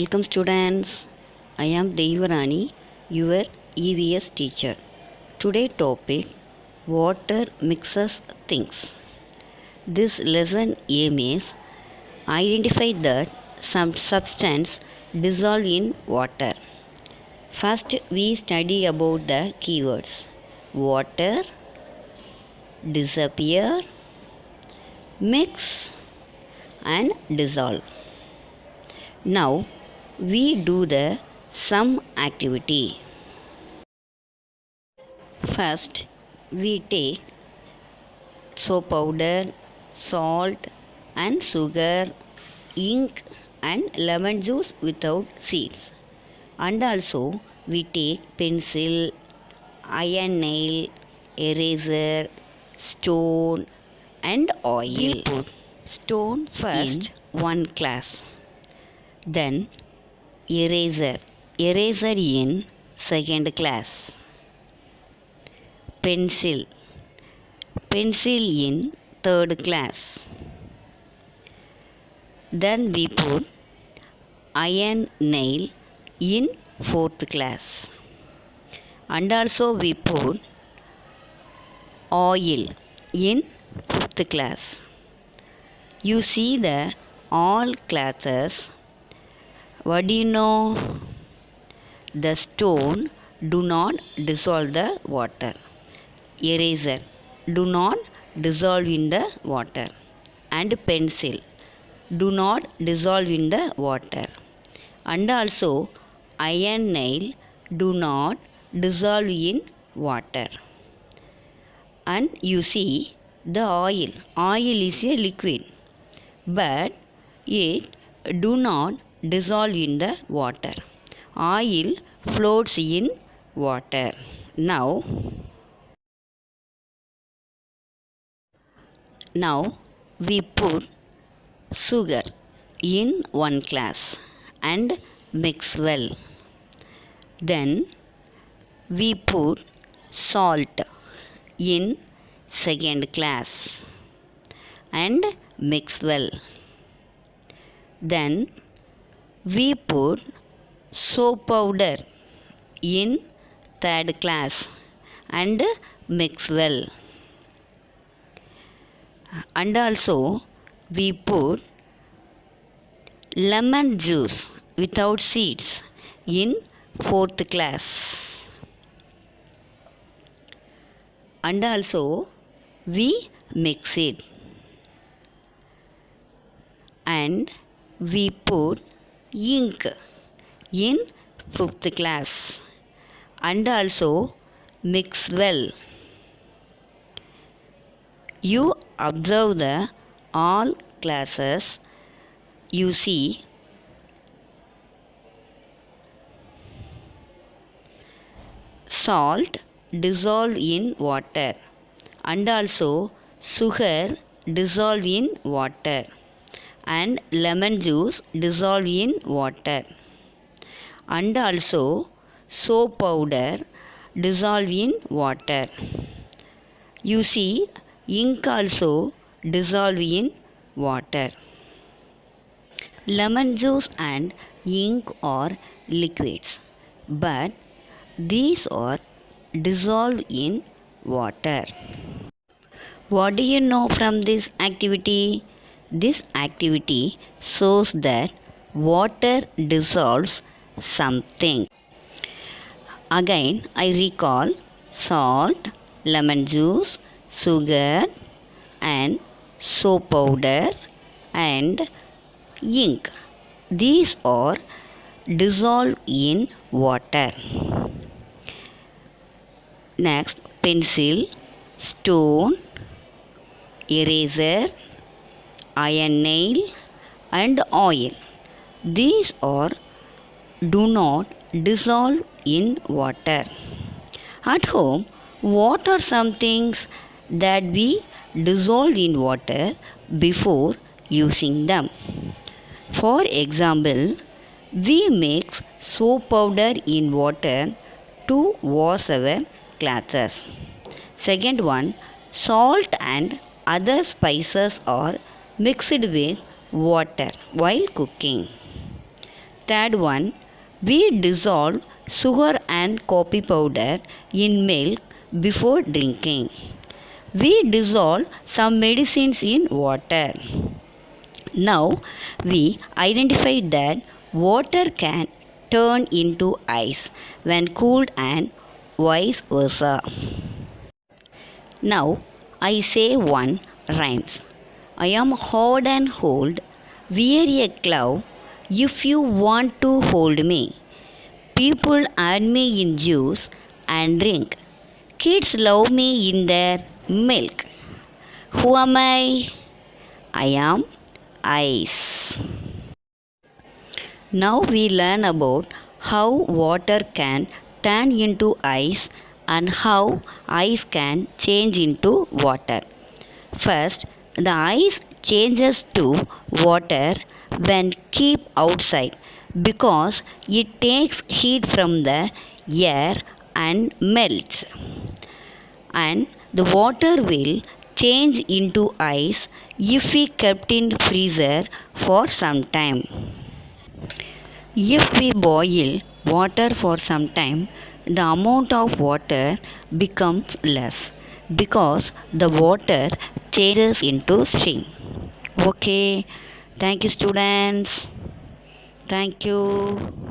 Welcome students. I am Devarani, your EVS teacher. Today topic water mixes things. This lesson aim is identify that some substance dissolve in water. First we study about the keywords. Water, disappear, mix and dissolve. Now we do the sum activity. First we take soap powder, salt and sugar, ink and lemon juice without seeds. And also we take pencil, iron nail, eraser, stone and oil. We put stone first in one class. Then eraser in second class. Pencil in third class. Then we put iron nail in fourth class. And also we put oil in fifth class. You see the all classes. What do you know? The stone do not dissolve the water. Eraser do not dissolve in the water. And pencil do not dissolve in the water. And also iron nail do not dissolve in water. And you see the oil. Oil is a liquid, but it do not dissolve in the water. Oil floats in water. Now we put sugar in one class and mix well. Then we put salt in second class and mix well. Then we put soap powder in third class and mix well. And also we put lemon juice without seeds in fourth class. And also we mix it. And we put ink in fifth class and also mix well. You observe the all classes. You see salt dissolve in water and also sugar dissolve in water and lemon juice dissolve in water and also soap powder dissolve in water. You see ink also dissolve in water. Lemon juice and ink are liquids, but these are dissolved in water. What do you know from this activity? This activity shows that water dissolves something. Again, I recall salt, lemon juice, sugar and soap powder and ink. These are dissolved in water. Next, pencil, stone, eraser, iron nail and oil. These are do not dissolve in water. At home, what are some things that we dissolve in water before using them? For example, we mix soap powder in water to wash our clothes. Second one, salt and other spices are mixed with water while cooking. Third one, we dissolve sugar and coffee powder in milk before drinking. We dissolve some medicines in water. Now we identify that water can turn into ice when cooled and vice versa. Now I say one rhymes. I am hot and cold. Wear a glove if you want to hold me. People add me in juice and drink. Kids love me in their milk. Who am I? I am ice. Now we learn about how water can turn into ice and how ice can change into water. First, the ice changes to water when kept outside because it takes heat from the air and melts. And the water will change into ice if we kept in freezer for some time. If we boil water for some time, the amount of water becomes less because the water changes into steam. Okay, thank you, students. Thank you.